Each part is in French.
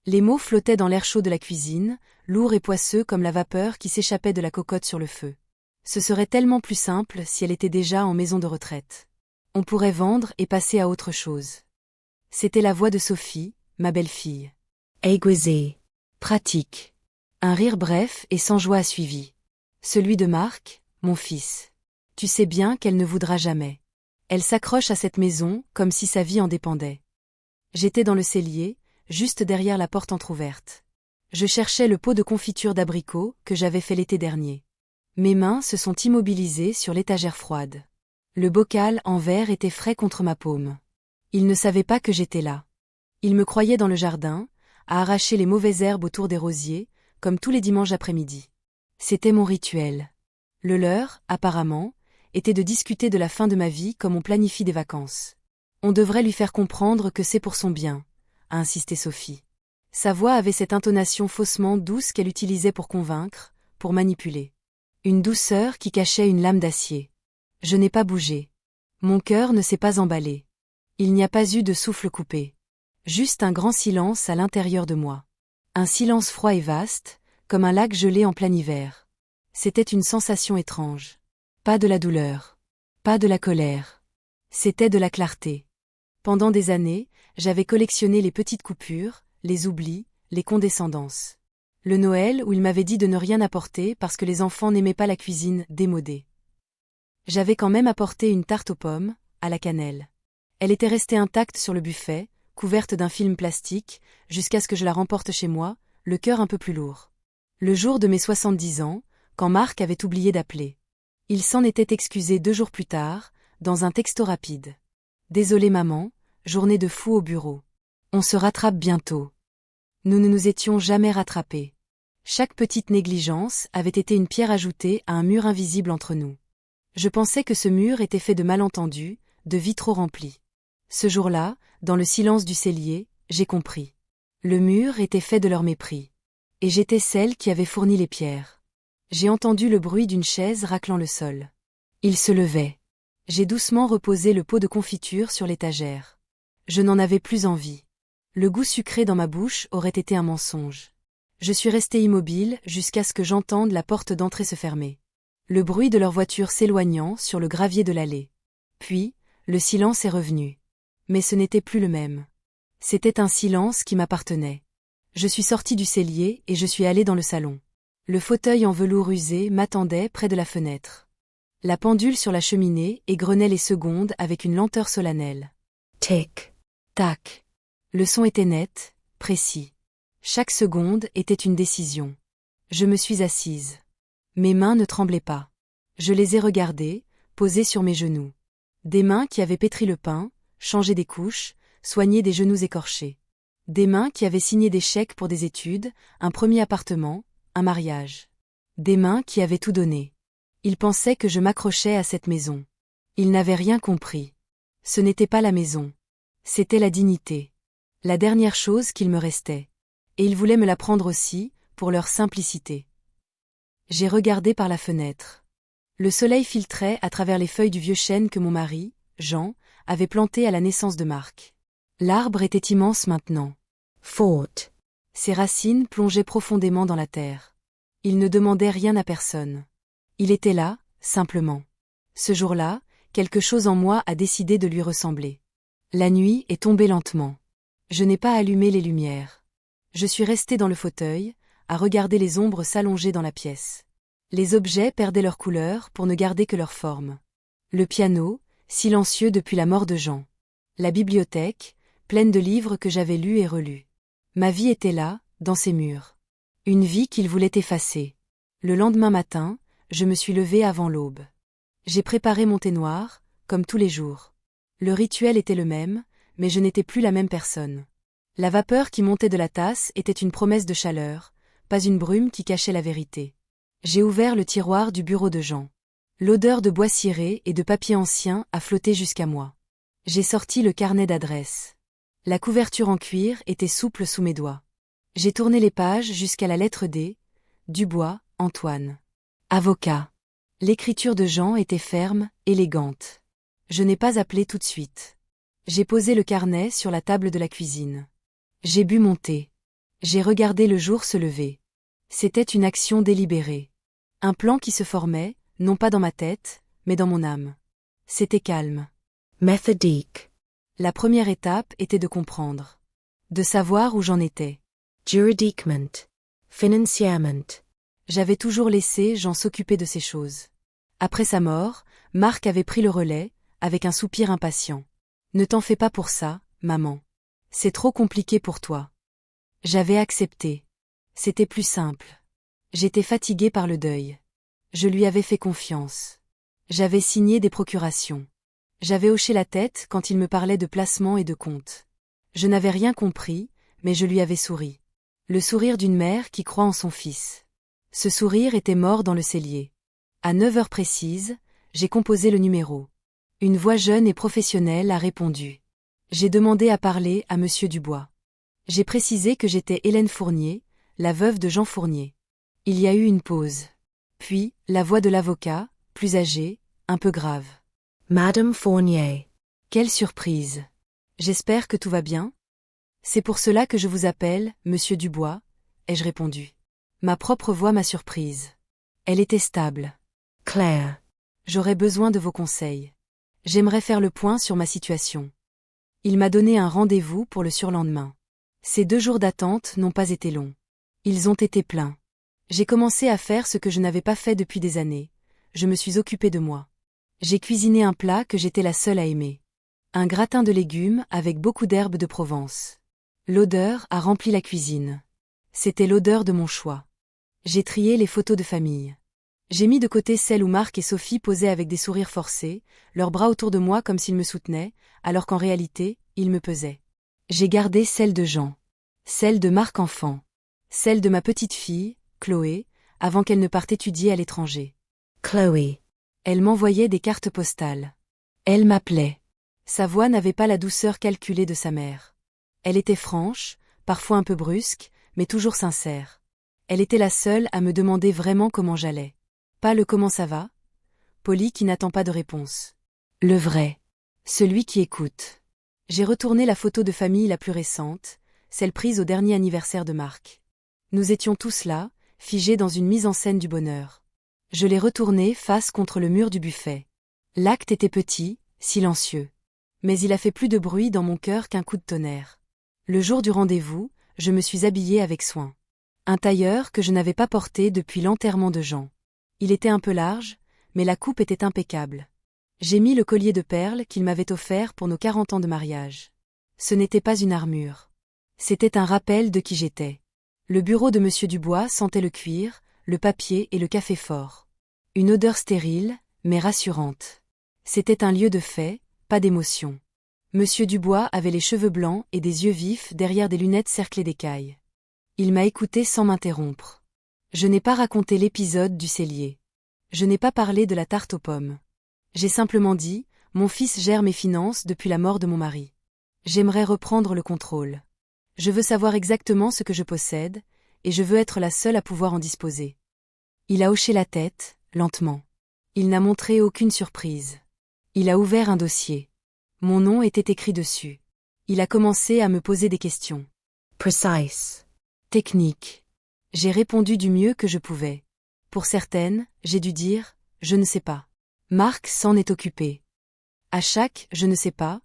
Les mots flottaient dans l'air chaud de la cuisine, lourds et poisseux comme la vapeur qui s'échappait de la cocotte sur le feu. Ce serait tellement plus simple si elle était déjà en maison de retraite. On pourrait vendre et passer à autre chose. C'était la voix de Sophie, ma belle-fille. Aiguisée. Pratique. Un rire bref et sans joie a suivi. Celui de Marc, mon fils. Tu sais bien qu'elle ne voudra jamais. Elle s'accroche à cette maison comme si sa vie en dépendait. J'étais dans le cellier, juste derrière la porte entr'ouverte. Je cherchais le pot de confiture d'abricot que j'avais fait l'été dernier. Mes mains se sont immobilisées sur l'étagère froide. Le bocal en verre était frais contre ma paume. Il ne savait pas que j'étais là. Il me croyait dans le jardin, à arracher les mauvaises herbes autour des rosiers, comme tous les dimanches après-midi. C'était mon rituel. Le leur, apparemment, était de discuter de la fin de ma vie comme on planifie des vacances. On devrait lui faire comprendre que c'est pour son bien, a insisté Sophie. Sa voix avait cette intonation faussement douce qu'elle utilisait pour convaincre, pour manipuler. Une douceur qui cachait une lame d'acier. Je n'ai pas bougé. Mon cœur ne s'est pas emballé. Il n'y a pas eu de souffle coupé. Juste un grand silence à l'intérieur de moi. Un silence froid et vaste, comme un lac gelé en plein hiver. C'était une sensation étrange. Pas de la douleur. Pas de la colère. C'était de la clarté. Pendant des années, j'avais collectionné les petites coupures, les oublis, les condescendances. Le Noël où il m'avait dit de ne rien apporter parce que les enfants n'aimaient pas la cuisine démodée. J'avais quand même apporté une tarte aux pommes, à la cannelle. Elle était restée intacte sur le buffet, couverte d'un film plastique, jusqu'à ce que je la remporte chez moi, le cœur un peu plus lourd. Le jour de mes 70 ans, quand Marc avait oublié d'appeler. Il s'en était excusé 2 jours plus tard, dans un texto rapide. Désolé maman, journée de fou au bureau. On se rattrape bientôt. Nous ne nous étions jamais rattrapés. Chaque petite négligence avait été une pierre ajoutée à un mur invisible entre nous. Je pensais que ce mur était fait de malentendus, de vies trop remplies. Ce jour-là, dans le silence du cellier, j'ai compris. Le mur était fait de leur mépris. Et j'étais celle qui avait fourni les pierres. J'ai entendu le bruit d'une chaise raclant le sol. Il se levait. J'ai doucement reposé le pot de confiture sur l'étagère. Je n'en avais plus envie. Le goût sucré dans ma bouche aurait été un mensonge. Je suis restée immobile jusqu'à ce que j'entende la porte d'entrée se fermer. Le bruit de leur voiture s'éloignant sur le gravier de l'allée. Puis, le silence est revenu. Mais ce n'était plus le même. C'était un silence qui m'appartenait. Je suis sortie du cellier et je suis allée dans le salon. Le fauteuil en velours usé m'attendait près de la fenêtre. La pendule sur la cheminée égrenait les secondes avec une lenteur solennelle. Tic, tac. Le son était net, précis. Chaque seconde était une décision. Je me suis assise. Mes mains ne tremblaient pas. Je les ai regardées, posées sur mes genoux. Des mains qui avaient pétri le pain, changé des couches, soigné des genoux écorchés. Des mains qui avaient signé des chèques pour des études, un premier appartement, un mariage. Des mains qui avaient tout donné. Ils pensaient que je m'accrochais à cette maison. Ils n'avaient rien compris. Ce n'était pas la maison. C'était la dignité. La dernière chose qu'il me restait. Et ils voulaient me la prendre aussi, pour leur simplicité. J'ai regardé par la fenêtre. Le soleil filtrait à travers les feuilles du vieux chêne que mon mari, Jean, avait planté à la naissance de Marc. L'arbre était immense maintenant. Fort. Ses racines plongeaient profondément dans la terre. Il ne demandait rien à personne. Il était là, simplement. Ce jour-là, quelque chose en moi a décidé de lui ressembler. La nuit est tombée lentement. Je n'ai pas allumé les lumières. Je suis restée dans le fauteuil, à regarder les ombres s'allonger dans la pièce. Les objets perdaient leur couleur pour ne garder que leur forme. Le piano, silencieux depuis la mort de Jean. La bibliothèque, pleine de livres que j'avais lus et relus. Ma vie était là, dans ces murs. Une vie qu'il voulait effacer. Le lendemain matin, je me suis levée avant l'aube. J'ai préparé mon thé noir, comme tous les jours. Le rituel était le même, mais je n'étais plus la même personne. La vapeur qui montait de la tasse était une promesse de chaleur, pas une brume qui cachait la vérité. J'ai ouvert le tiroir du bureau de Jean. L'odeur de bois ciré et de papier ancien a flotté jusqu'à moi. J'ai sorti le carnet d'adresses. La couverture en cuir était souple sous mes doigts. J'ai tourné les pages jusqu'à la lettre D. Dubois, Antoine. Avocat. L'écriture de Jean était ferme, élégante. Je n'ai pas appelé tout de suite. J'ai posé le carnet sur la table de la cuisine. J'ai bu mon thé. J'ai regardé le jour se lever. C'était une action délibérée. Un plan qui se formait, non pas dans ma tête, mais dans mon âme. C'était calme. Methodique. La première étape était de comprendre. De savoir où j'en étais. Juridiquement. Financièrement. J'avais toujours laissé Jean s'occuper de ces choses. Après sa mort, Marc avait pris le relais, avec un soupir impatient. Ne t'en fais pas pour ça, maman. C'est trop compliqué pour toi. J'avais accepté. C'était plus simple. J'étais fatiguée par le deuil. Je lui avais fait confiance. J'avais signé des procurations. J'avais hoché la tête quand il me parlait de placements et de comptes. Je n'avais rien compris, mais je lui avais souri. Le sourire d'une mère qui croit en son fils. Ce sourire était mort dans le cellier. À 9 heures précises, j'ai composé le numéro. Une voix jeune et professionnelle a répondu. J'ai demandé à parler à Monsieur Dubois. J'ai précisé que j'étais Hélène Fournier, la veuve de Jean Fournier. Il y a eu une pause. Puis, la voix de l'avocat, plus âgée, un peu grave. Madame Fournier. Quelle surprise. J'espère que tout va bien? C'est pour cela que je vous appelle, Monsieur Dubois, ai-je répondu. Ma propre voix m'a surprise. Elle était stable. Claire. J'aurais besoin de vos conseils. J'aimerais faire le point sur ma situation. Il m'a donné un rendez-vous pour le surlendemain. Ces 2 jours d'attente n'ont pas été longs. Ils ont été pleins. J'ai commencé à faire ce que je n'avais pas fait depuis des années. Je me suis occupée de moi. J'ai cuisiné un plat que j'étais la seule à aimer. Un gratin de légumes avec beaucoup d'herbes de Provence. L'odeur a rempli la cuisine. C'était l'odeur de mon choix. J'ai trié les photos de famille. J'ai mis de côté celles où Marc et Sophie posaient avec des sourires forcés, leurs bras autour de moi comme s'ils me soutenaient, alors qu'en réalité, ils me pesaient. J'ai gardé celle de Jean. Celle de Marc enfant. Celle de ma petite fille, Chloé, avant qu'elle ne parte étudier à l'étranger. Chloé. Elle m'envoyait des cartes postales. Elle m'appelait. Sa voix n'avait pas la douceur calculée de sa mère. Elle était franche, parfois un peu brusque, mais toujours sincère. Elle était la seule à me demander vraiment comment j'allais. Pas le comment ça va, poli qui n'attend pas de réponse. Le vrai. Celui qui écoute. J'ai retourné la photo de famille la plus récente, celle prise au dernier anniversaire de Marc. Nous étions tous là, figés dans une mise en scène du bonheur. Je l'ai retournée face contre le mur du buffet. L'acte était petit, silencieux. Mais il a fait plus de bruit dans mon cœur qu'un coup de tonnerre. Le jour du rendez-vous, je me suis habillée avec soin. Un tailleur que je n'avais pas porté depuis l'enterrement de Jean. Il était un peu large, mais la coupe était impeccable. J'ai mis le collier de perles qu'il m'avait offert pour nos 40 ans de mariage. Ce n'était pas une armure. C'était un rappel de qui j'étais. Le bureau de Monsieur Dubois sentait le cuir, le papier et le café fort. Une odeur stérile, mais rassurante. C'était un lieu de fait, pas d'émotion. Monsieur Dubois avait les cheveux blancs et des yeux vifs derrière des lunettes cerclées d'écailles. Il m'a écouté sans m'interrompre. Je n'ai pas raconté l'épisode du cellier. Je n'ai pas parlé de la tarte aux pommes. J'ai simplement dit, mon fils gère mes finances depuis la mort de mon mari. J'aimerais reprendre le contrôle. Je veux savoir exactement ce que je possède, et je veux être la seule à pouvoir en disposer. Il a hoché la tête, lentement. Il n'a montré aucune surprise. Il a ouvert un dossier. Mon nom était écrit dessus. Il a commencé à me poser des questions. Precise. Technique. J'ai répondu du mieux que je pouvais. Pour certaines, j'ai dû dire, je ne sais pas. Marc s'en est occupé. À chaque « je ne sais pas »,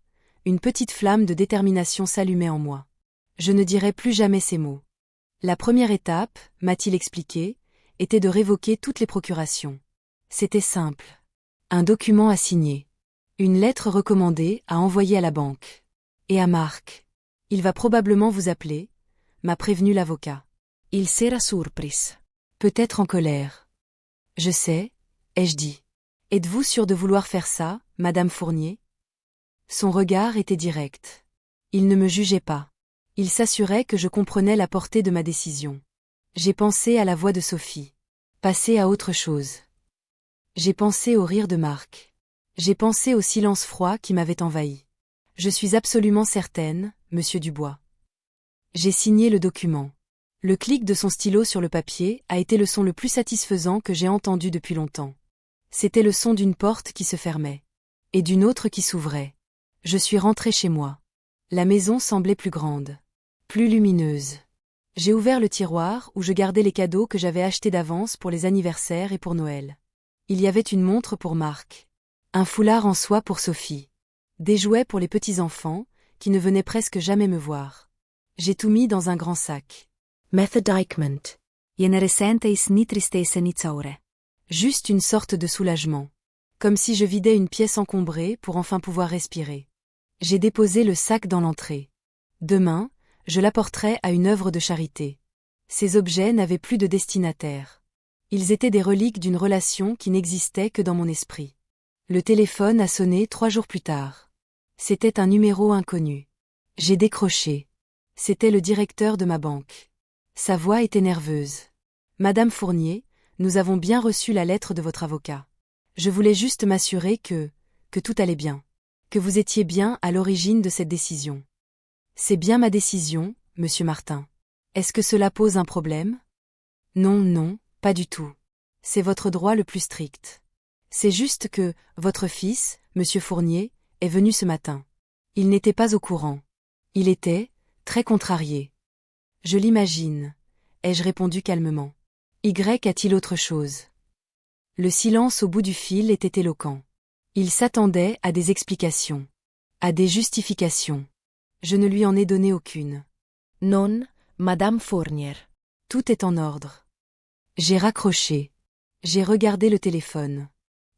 une petite flamme de détermination s'allumait en moi. Je ne dirai plus jamais ces mots. La première étape, m'a-t-il expliqué, était de révoquer toutes les procurations. C'était simple. Un document à signer. Une lettre recommandée à envoyer à la banque. Et à Marc. Il va probablement vous appeler, m'a prévenu l'avocat. Il sera surpris. Peut-être en colère. Je sais, ai-je dit. Êtes-vous sûre de vouloir faire ça, Madame Fournier? Son regard était direct. Il ne me jugeait pas. Il s'assurait que je comprenais la portée de ma décision. J'ai pensé à la voix de Sophie. Passer à autre chose. J'ai pensé au rire de Marc. J'ai pensé au silence froid qui m'avait envahi. Je suis absolument certaine, Monsieur Dubois. J'ai signé le document. Le clic de son stylo sur le papier a été le son le plus satisfaisant que j'ai entendu depuis longtemps. C'était le son d'une porte qui se fermait. Et d'une autre qui s'ouvrait. Je suis rentrée chez moi. La maison semblait plus grande. Plus lumineuse. J'ai ouvert le tiroir où je gardais les cadeaux que j'avais achetés d'avance pour les anniversaires et pour Noël. Il y avait une montre pour Marc. Un foulard en soie pour Sophie. Des jouets pour les petits-enfants, qui ne venaient presque jamais me voir. J'ai tout mis dans un grand sac. Methodicament. Je ne resentais ni tristesse ni zaure. Juste une sorte de soulagement. Comme si je vidais une pièce encombrée pour enfin pouvoir respirer. J'ai déposé le sac dans l'entrée. Demain, je l'apporterai à une œuvre de charité. Ces objets n'avaient plus de destinataire. Ils étaient des reliques d'une relation qui n'existait que dans mon esprit. Le téléphone a sonné 3 jours plus tard. C'était un numéro inconnu. J'ai décroché. C'était le directeur de ma banque. Sa voix était nerveuse. Madame Fournier, nous avons bien reçu la lettre de votre avocat. Je voulais juste m'assurer que tout allait bien. Que vous étiez bien à l'origine de cette décision. C'est bien ma décision, monsieur Martin. Est-ce que cela pose un problème? Non, non, pas du tout. C'est votre droit le plus strict. C'est juste que, votre fils, monsieur Fournier, est venu ce matin. Il n'était pas au courant. Il était, très contrarié. Je l'imagine, ai-je répondu calmement. Y a-t-il autre chose? Le silence au bout du fil était éloquent. Il s'attendait à des explications. À des justifications. Je ne lui en ai donné aucune. Non, Madame Fournier. Tout est en ordre. J'ai raccroché. J'ai regardé le téléphone.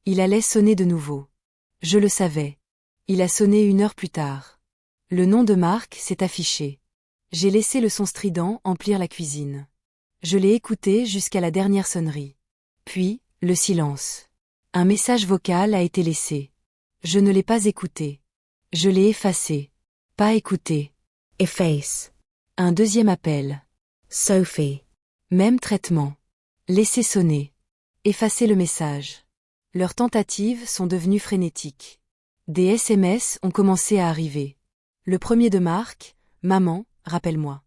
Il allait sonner de nouveau. Je le savais. Il a sonné 1 heure plus tard. Le nom de Marc s'est affiché. J'ai laissé le son strident emplir la cuisine. Je l'ai écouté jusqu'à la dernière sonnerie. Puis, le silence. Un message vocal a été laissé. Je ne l'ai pas écouté. Je l'ai effacé. Pas écouté. Efface. Un deuxième appel. Sophie. Même traitement. Laisser sonner. Effacer le message. Leurs tentatives sont devenues frénétiques. Des SMS ont commencé à arriver. Le premier de Marc, « Maman, rappelle-moi.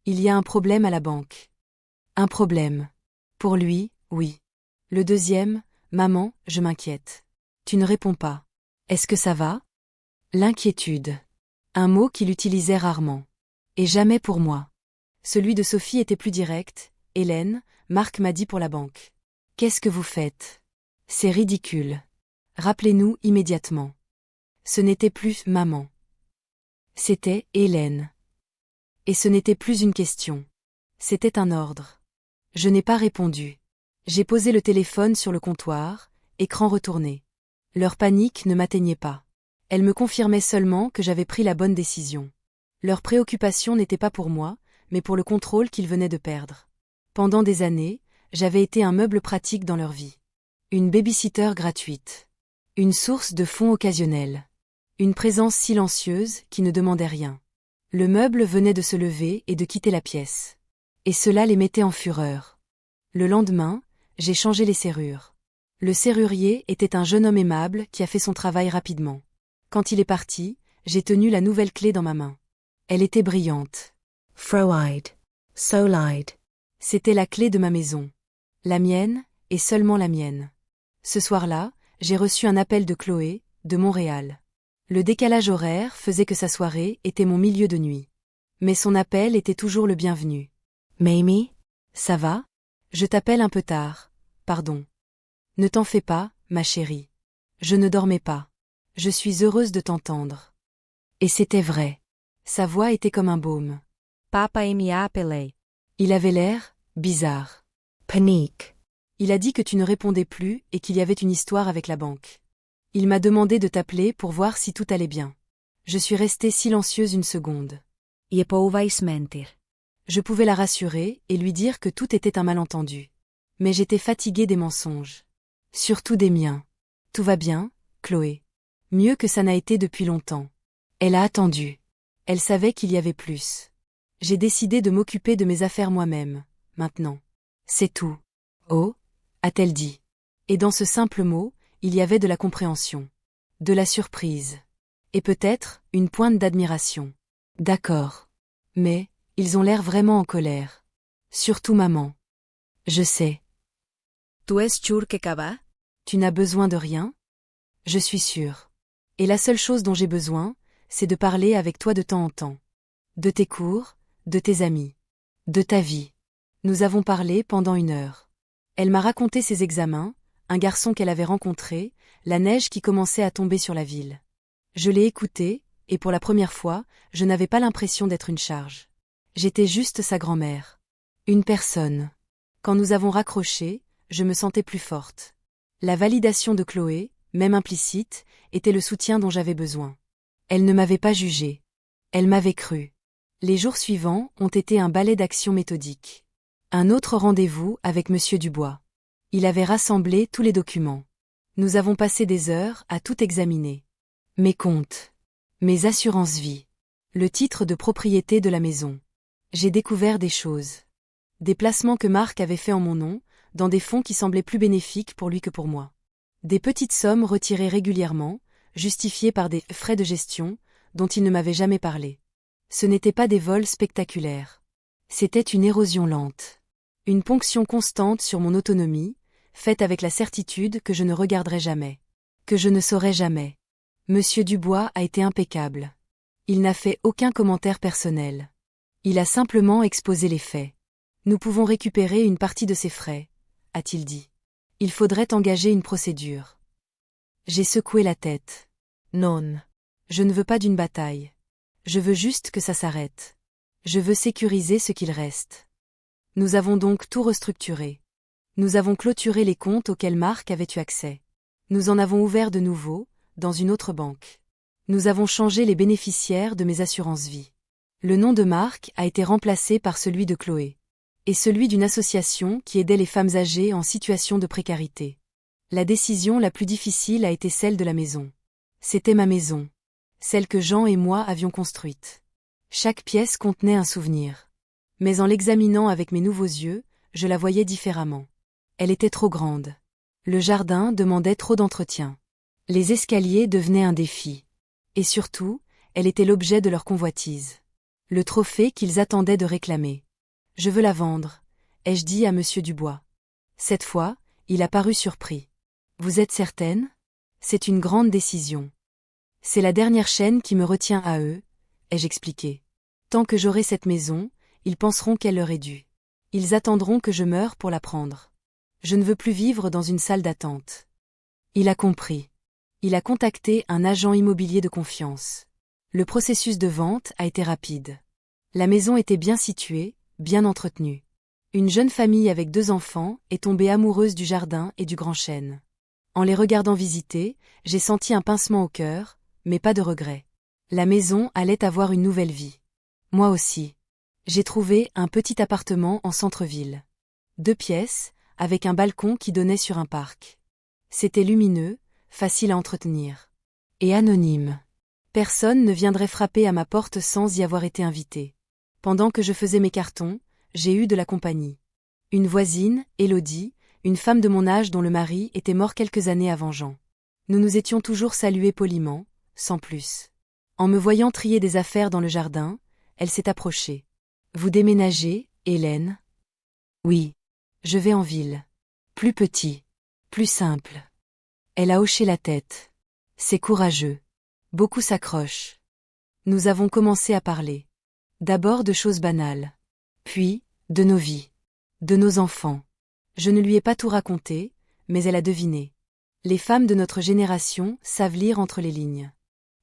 Il y a un problème à la banque. » Un problème. Pour lui, oui. Le deuxième, « Maman, je m'inquiète. Tu ne réponds pas. Est-ce que ça va? » L'inquiétude. Un mot qu'il utilisait rarement. Et jamais pour moi. Celui de Sophie était plus direct. « Hélène, Marc m'a dit pour la banque. Qu'est-ce que vous faites? C'est ridicule. Rappelez-nous immédiatement. » Ce n'était plus « maman ». C'était « Hélène ». Et ce n'était plus une question. C'était un ordre. Je n'ai pas répondu. J'ai posé le téléphone sur le comptoir, écran retourné. Leur panique ne m'atteignait pas. Elle me confirmait seulement que j'avais pris la bonne décision. Leur préoccupation n'était pas pour moi, mais pour le contrôle qu'ils venaient de perdre. Pendant des années, j'avais été un meuble pratique dans leur vie. Une babysitter gratuite. Une source de fonds occasionnels. Une présence silencieuse qui ne demandait rien. Le meuble venait de se lever et de quitter la pièce. Et cela les mettait en fureur. Le lendemain, j'ai changé les serrures. Le serrurier était un jeune homme aimable qui a fait son travail rapidement. Quand il est parti, j'ai tenu la nouvelle clé dans ma main. Elle était brillante. Froide. Solide. C'était la clé de ma maison. La mienne, et seulement la mienne. Ce soir-là, j'ai reçu un appel de Chloé, de Montréal. Le décalage horaire faisait que sa soirée était mon milieu de nuit. Mais son appel était toujours le bienvenu. Mamie? Ça va? Je t'appelle un peu tard, pardon. Ne t'en fais pas, ma chérie. Je ne dormais pas. Je suis heureuse de t'entendre. Et c'était vrai. Sa voix était comme un baume. Papa mi appelei. Il avait l'air bizarre. Panique. Il a dit que tu ne répondais plus et qu'il y avait une histoire avec la banque. Il m'a demandé de t'appeler pour voir si tout allait bien. Je suis restée silencieuse 1 seconde. Je pouvais mentir. Je pouvais la rassurer et lui dire que tout était un malentendu. Mais j'étais fatiguée des mensonges. Surtout des miens. Tout va bien, Chloé. Mieux que ça n'a été depuis longtemps. Elle a attendu. Elle savait qu'il y avait plus. J'ai décidé de m'occuper de mes affaires moi-même, maintenant. C'est tout. Oh, a-t-elle dit. Et dans ce simple mot, il y avait de la compréhension. De la surprise. Et peut-être, une pointe d'admiration. D'accord. Mais, ils ont l'air vraiment en colère. Surtout maman. Je sais. Tu es sûr que va? Tu n'as besoin de rien? Je suis sûre. Et la seule chose dont j'ai besoin, c'est de parler avec toi de temps en temps. De tes cours, de tes amis. De ta vie. Nous avons parlé pendant 1 heure. Elle m'a raconté ses examens, un garçon qu'elle avait rencontré, la neige qui commençait à tomber sur la ville. Je l'ai écoutée, et pour la première fois, je n'avais pas l'impression d'être une charge. J'étais juste sa grand-mère. Une personne. Quand nous avons raccroché, je me sentais plus forte. La validation de Chloé, même implicite, était le soutien dont j'avais besoin. Elle ne m'avait pas jugée. Elle m'avait cru. Les jours suivants ont été un ballet d'action méthodique. Un autre rendez-vous avec Monsieur Dubois. Il avait rassemblé tous les documents. Nous avons passé des heures à tout examiner. Mes comptes. Mes assurances-vie. Le titre de propriété de la maison. J'ai découvert des choses. Des placements que Marc avait faits en mon nom, dans des fonds qui semblaient plus bénéfiques pour lui que pour moi. Des petites sommes retirées régulièrement, justifiées par des frais de gestion, dont il ne m'avait jamais parlé. Ce n'étaient pas des vols spectaculaires. C'était une érosion lente. Une ponction constante sur mon autonomie, faite avec la certitude que je ne regarderai jamais. Que je ne saurai jamais. Monsieur Dubois a été impeccable. Il n'a fait aucun commentaire personnel. Il a simplement exposé les faits. Nous pouvons récupérer une partie de ces frais, a-t-il dit. Il faudrait engager une procédure. J'ai secoué la tête. Non. Je ne veux pas d'une bataille. Je veux juste que ça s'arrête. Je veux sécuriser ce qu'il reste. Nous avons donc tout restructuré. Nous avons clôturé les comptes auxquels Marc avait eu accès. Nous en avons ouvert de nouveaux, dans une autre banque. Nous avons changé les bénéficiaires de mes assurances-vie. Le nom de Marc a été remplacé par celui de Chloé. Et celui d'une association qui aidait les femmes âgées en situation de précarité. La décision la plus difficile a été celle de la maison. C'était ma maison. Celle que Jean et moi avions construite. Chaque pièce contenait un souvenir. Mais en l'examinant avec mes nouveaux yeux, je la voyais différemment. Elle était trop grande. Le jardin demandait trop d'entretien. Les escaliers devenaient un défi. Et surtout, elle était l'objet de leur convoitise. Le trophée qu'ils attendaient de réclamer. Je veux la vendre, ai-je dit à Monsieur Dubois. Cette fois, il a paru surpris. Vous êtes certaine? C'est une grande décision. C'est la dernière chaîne qui me retient à eux, ai-je expliqué. Tant que j'aurai cette maison, ils penseront qu'elle leur est due. Ils attendront que je meure pour la prendre. Je ne veux plus vivre dans une salle d'attente. Il a compris. Il a contacté un agent immobilier de confiance. Le processus de vente a été rapide. La maison était bien située, bien entretenue. Une jeune famille avec 2 enfants est tombée amoureuse du jardin et du grand chêne. En les regardant visiter, j'ai senti un pincement au cœur, mais pas de regret. La maison allait avoir une nouvelle vie. Moi aussi. J'ai trouvé un petit appartement en centre-ville. 2 pièces, avec un balcon qui donnait sur un parc. C'était lumineux, facile à entretenir. Et anonyme. Personne ne viendrait frapper à ma porte sans y avoir été invité. Pendant que je faisais mes cartons, j'ai eu de la compagnie. Une voisine, Élodie, une femme de mon âge dont le mari était mort quelques années avant Jean. Nous nous étions toujours salués poliment, sans plus. En me voyant trier des affaires dans le jardin, elle s'est approchée. Vous déménagez, Hélène? Oui. Je vais en ville. Plus petit. Plus simple. Elle a hoché la tête. C'est courageux. Beaucoup s'accrochent. Nous avons commencé à parler. D'abord de choses banales. Puis, de nos vies. De nos enfants. Je ne lui ai pas tout raconté, mais elle a deviné. Les femmes de notre génération savent lire entre les lignes.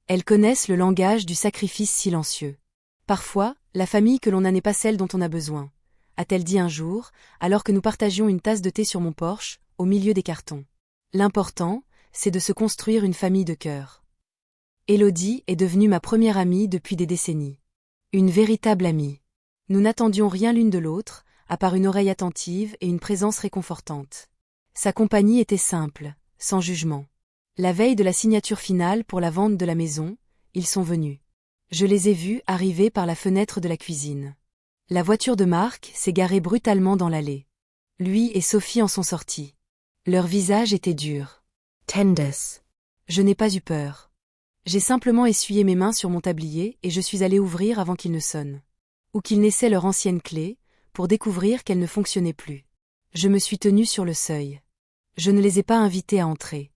Elles connaissent le langage du sacrifice silencieux. Parfois, la famille que l'on a n'est pas celle dont on a besoin, a-t-elle dit un jour, alors que nous partagions une tasse de thé sur mon porche, au milieu des cartons. L'important, c'est de se construire une famille de cœur. Élodie est devenue ma première amie depuis des décennies. Une véritable amie. Nous n'attendions rien l'une de l'autre, à part une oreille attentive et une présence réconfortante. Sa compagnie était simple, sans jugement. La veille de la signature finale pour la vente de la maison, ils sont venus. Je les ai vus arriver par la fenêtre de la cuisine. La voiture de Marc s'est garée brutalement dans l'allée. Lui et Sophie en sont sortis. Leur visage était dur. Tenders. Je n'ai pas eu peur. J'ai simplement essuyé mes mains sur mon tablier et je suis allée ouvrir avant qu'ils ne sonnent. Ou qu'ils n'essaient leur ancienne clé, pour découvrir qu'elle ne fonctionnait plus. Je me suis tenue sur le seuil. Je ne les ai pas invités à entrer.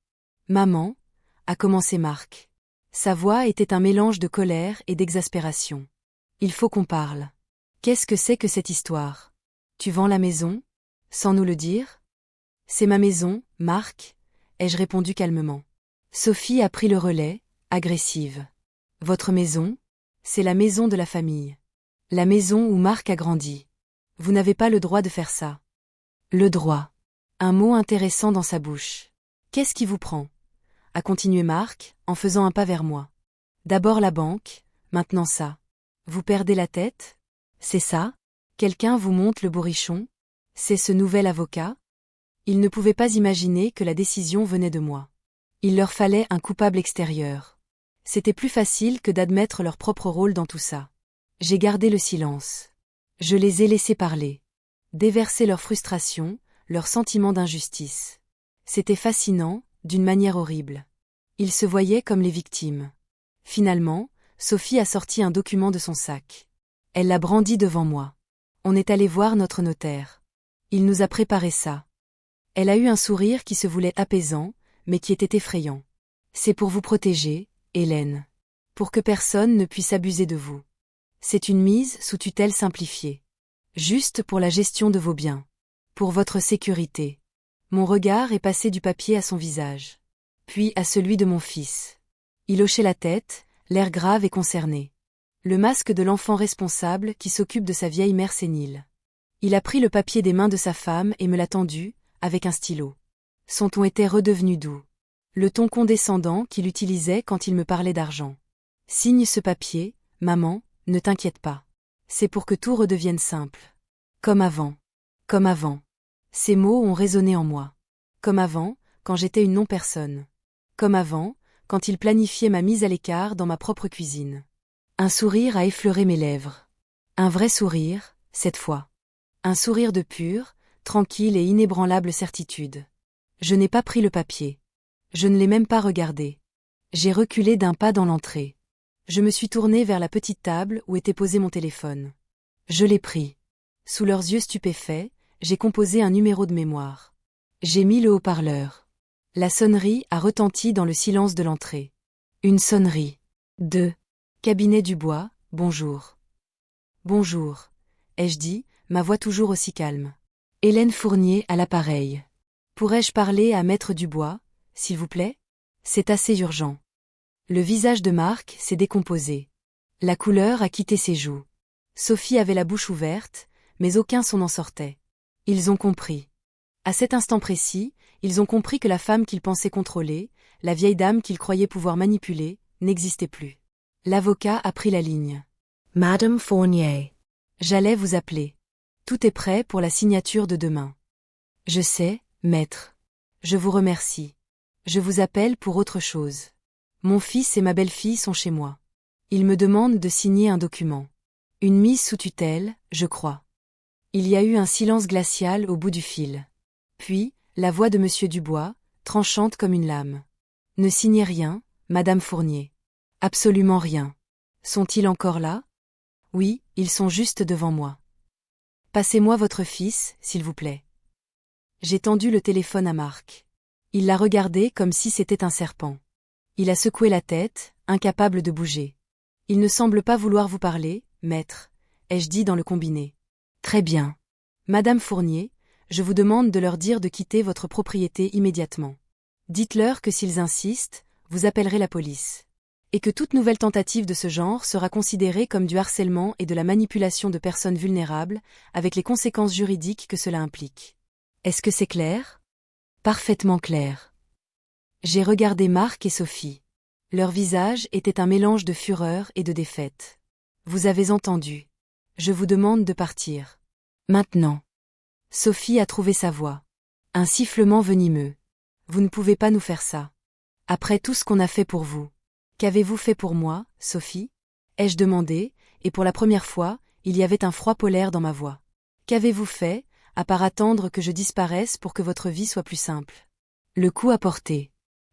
Maman, a commencé Marc. Sa voix était un mélange de colère et d'exaspération. Il faut qu'on parle. Qu'est-ce que c'est que cette histoire? Tu vends la maison? Sans nous le dire? C'est ma maison, Marc, ai-je répondu calmement. Sophie a pris le relais, agressive. Votre maison? C'est la maison de la famille. La maison où Marc a grandi. Vous n'avez pas le droit de faire ça. Le droit. Un mot intéressant dans sa bouche. Qu'est-ce qui vous prend? A continué Marc, en faisant un pas vers moi. D'abord la banque, maintenant ça. Vous perdez la tête? C'est ça? Quelqu'un vous monte le bourrichon? C'est ce nouvel avocat? Ils ne pouvaient pas imaginer que la décision venait de moi. Il leur fallait un coupable extérieur. C'était plus facile que d'admettre leur propre rôle dans tout ça. J'ai gardé le silence. Je les ai laissés parler. Déverser leur frustration, leur sentiment d'injustice. C'était fascinant, d'une manière horrible. Ils se voyaient comme les victimes. Finalement, Sophie a sorti un document de son sac. Elle l'a brandi devant moi. On est allé voir notre notaire. Il nous a préparé ça. Elle a eu un sourire qui se voulait apaisant, mais qui était effrayant. C'est pour vous protéger, Hélène. Pour que personne ne puisse abuser de vous. C'est une mise sous tutelle simplifiée. Juste pour la gestion de vos biens. Pour votre sécurité. Mon regard est passé du papier à son visage. Puis à celui de mon fils. Il hochait la tête, l'air grave et concerné. Le masque de l'enfant responsable qui s'occupe de sa vieille mère sénile. Il a pris le papier des mains de sa femme et me l'a tendu, avec un stylo. Son ton était redevenu doux. Le ton condescendant qu'il utilisait quand il me parlait d'argent. Signe ce papier, maman, ne t'inquiète pas. C'est pour que tout redevienne simple. Comme avant. Comme avant. Ces mots ont résonné en moi. Comme avant, quand j'étais une non-personne. Comme avant, quand il planifiait ma mise à l'écart dans ma propre cuisine. Un sourire a effleuré mes lèvres. Un vrai sourire, cette fois. Un sourire de pure, tranquille et inébranlable certitude. Je n'ai pas pris le papier. Je ne l'ai même pas regardé. J'ai reculé d'un pas dans l'entrée. Je me suis tournée vers la petite table où était posé mon téléphone. Je l'ai pris. Sous leurs yeux stupéfaits, j'ai composé un numéro de mémoire. J'ai mis le haut-parleur. La sonnerie a retenti dans le silence de l'entrée. Une sonnerie. 2. Cabinet Dubois, bonjour. Bonjour, ai-je dit, ma voix toujours aussi calme. Hélène Fournier à l'appareil. Pourrais-je parler à Maître Dubois, s'il vous plaît? C'est assez urgent. Le visage de Marc s'est décomposé. La couleur a quitté ses joues. Sophie avait la bouche ouverte, mais aucun son n'en sortait. Ils ont compris. À cet instant précis, ils ont compris que la femme qu'ils pensaient contrôler, la vieille dame qu'ils croyaient pouvoir manipuler, n'existait plus. L'avocat a pris la ligne. Madame Fournier. J'allais vous appeler. Tout est prêt pour la signature de demain. Je sais, maître. Je vous remercie. Je vous appelle pour autre chose. Mon fils et ma belle-fille sont chez moi. Ils me demandent de signer un document. Une mise sous tutelle, je crois. Il y a eu un silence glacial au bout du fil. Puis, la voix de Monsieur Dubois, tranchante comme une lame. Ne signez rien, Madame Fournier. Absolument rien. Sont-ils encore là? Oui, ils sont juste devant moi. Passez-moi votre fils, s'il vous plaît. J'ai tendu le téléphone à Marc. Il l'a regardé comme si c'était un serpent. Il a secoué la tête, incapable de bouger. Il ne semble pas vouloir vous parler, maître, ai-je dit dans le combiné. Très bien. Madame Fournier, je vous demande de leur dire de quitter votre propriété immédiatement. Dites-leur que s'ils insistent, vous appellerez la police. Et que toute nouvelle tentative de ce genre sera considérée comme du harcèlement et de la manipulation de personnes vulnérables, avec les conséquences juridiques que cela implique. Est-ce que c'est clair? Parfaitement clair. J'ai regardé Marc et Sophie. Leur visage était un mélange de fureur et de défaite. Vous avez entendu. Je vous demande de partir. Maintenant. Sophie a trouvé sa voix. Un sifflement venimeux. Vous ne pouvez pas nous faire ça. Après tout ce qu'on a fait pour vous. Qu'avez-vous fait pour moi, Sophie? Ai-je demandé, et pour la première fois, il y avait un froid polaire dans ma voix. Qu'avez-vous fait, à part attendre que je disparaisse pour que votre vie soit plus simple? Le coup a porté.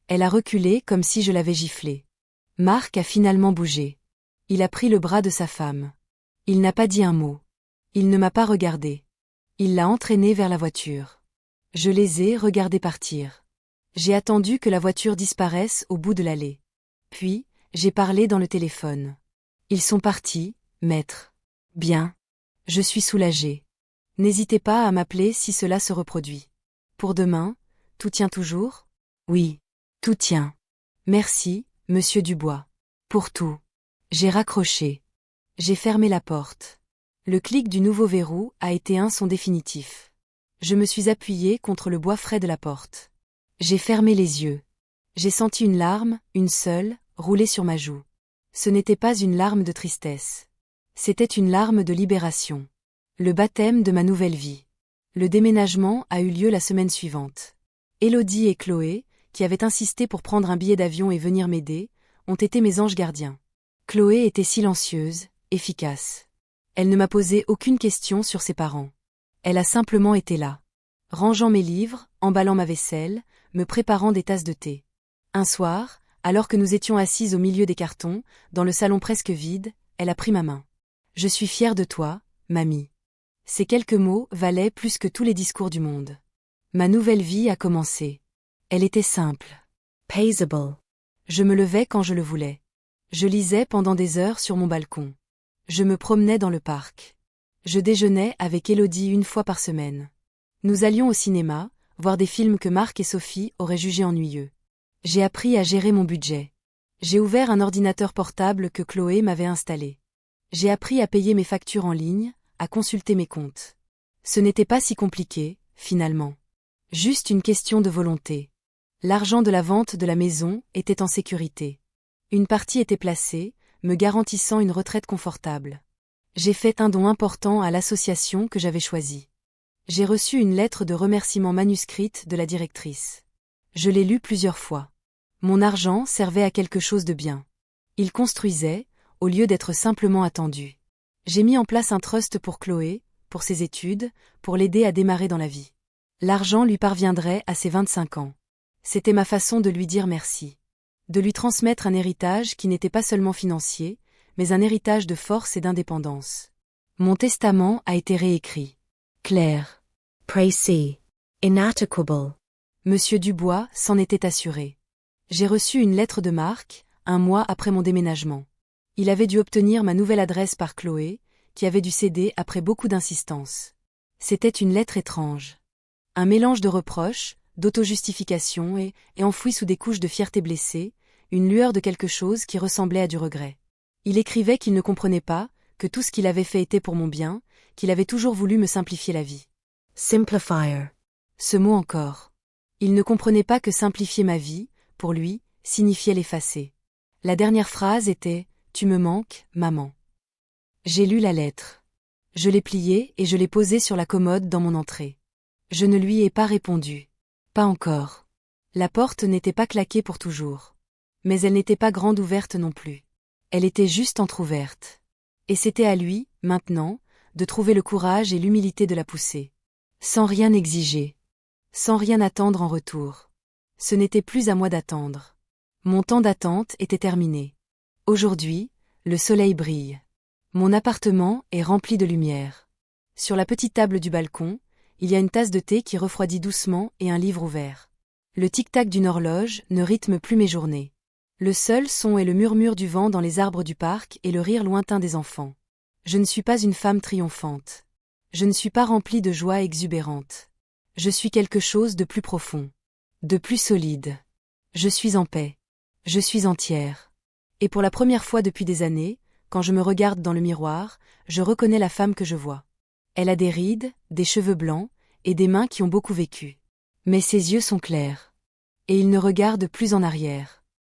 Elle a reculé comme si je l'avais giflée. Marc a finalement bougé. Il a pris le bras de sa femme. Il n'a pas dit un mot. Il ne m'a pas regardé. Il l'a entraînée vers la voiture. Je les ai regardés partir. J'ai attendu que la voiture disparaisse au bout de l'allée. Puis, j'ai parlé dans le téléphone. Ils sont partis, maître. Bien. Je suis soulagée. N'hésitez pas à m'appeler si cela se reproduit. Pour demain, tout tient toujours? Oui, tout tient. Merci, monsieur Dubois. Pour tout. J'ai raccroché. J'ai fermé la porte. Le clic du nouveau verrou a été un son définitif. Je me suis appuyée contre le bois frais de la porte. J'ai fermé les yeux. J'ai senti une larme, une seule, rouler sur ma joue. Ce n'était pas une larme de tristesse. C'était une larme de libération. Le baptême de ma nouvelle vie. Le déménagement a eu lieu la semaine suivante. Élodie et Chloé, qui avaient insisté pour prendre un billet d'avion et venir m'aider, ont été mes anges gardiens. Chloé était silencieuse, efficace. Elle ne m'a posé aucune question sur ses parents. Elle a simplement été là. Rangeant mes livres, emballant ma vaisselle, me préparant des tasses de thé. Un soir, alors que nous étions assises au milieu des cartons, dans le salon presque vide, elle a pris ma main. « Je suis fière de toi, mamie. » Ces quelques mots valaient plus que tous les discours du monde. Ma nouvelle vie a commencé. Elle était simple. Paisible. Je me levais quand je le voulais. Je lisais pendant des heures sur mon balcon. Je me promenais dans le parc. Je déjeunais avec Élodie une fois par semaine. Nous allions au cinéma, voir des films que Marc et Sophie auraient jugés ennuyeux. J'ai appris à gérer mon budget. J'ai ouvert un ordinateur portable que Chloé m'avait installé. J'ai appris à payer mes factures en ligne, à consulter mes comptes. Ce n'était pas si compliqué, finalement. Juste une question de volonté. L'argent de la vente de la maison était en sécurité. Une partie était placée, me garantissant une retraite confortable. J'ai fait un don important à l'association que j'avais choisie. J'ai reçu une lettre de remerciement manuscrite de la directrice. Je l'ai lue plusieurs fois. Mon argent servait à quelque chose de bien. Il construisait, au lieu d'être simplement attendu. J'ai mis en place un trust pour Chloé, pour ses études, pour l'aider à démarrer dans la vie. L'argent lui parviendrait à ses 25 ans. C'était ma façon de lui dire merci. De lui transmettre un héritage qui n'était pas seulement financier, mais un héritage de force et d'indépendance. Mon testament a été réécrit. Clair. Précis. Inattaquable. Monsieur Dubois s'en était assuré. J'ai reçu une lettre de Marc, un mois après mon déménagement. Il avait dû obtenir ma nouvelle adresse par Chloé, qui avait dû céder après beaucoup d'insistance. C'était une lettre étrange. Un mélange de reproches, d'auto-justification et enfoui sous des couches de fierté blessée, une lueur de quelque chose qui ressemblait à du regret. Il écrivait qu'il ne comprenait pas, que tout ce qu'il avait fait était pour mon bien, qu'il avait toujours voulu me simplifier la vie. Simplifier. Ce mot encore. Il ne comprenait pas que simplifier ma vie, pour lui, signifiait l'effacer. La dernière phrase était « Tu me manques, maman ». J'ai lu la lettre. Je l'ai pliée et je l'ai posée sur la commode dans mon entrée. Je ne lui ai pas répondu. Pas encore. La porte n'était pas claquée pour toujours. Mais elle n'était pas grande ouverte non plus. Elle était juste entr'ouverte. Et c'était à lui, maintenant, de trouver le courage et l'humilité de la pousser. Sans rien exiger. Sans rien attendre en retour. Ce n'était plus à moi d'attendre. Mon temps d'attente était terminé. Aujourd'hui, le soleil brille. Mon appartement est rempli de lumière. Sur la petite table du balcon, il y a une tasse de thé qui refroidit doucement et un livre ouvert. Le tic-tac d'une horloge ne rythme plus mes journées. Le seul son est le murmure du vent dans les arbres du parc et le rire lointain des enfants. Je ne suis pas une femme triomphante. Je ne suis pas remplie de joie exubérante. Je suis quelque chose de plus profond. De plus solide. Je suis en paix. Je suis entière. Et pour la première fois depuis des années, quand je me regarde dans le miroir, je reconnais la femme que je vois. Elle a des rides, des cheveux blancs, et des mains qui ont beaucoup vécu. Mais ses yeux sont clairs. Et ils ne regardent plus en arrière.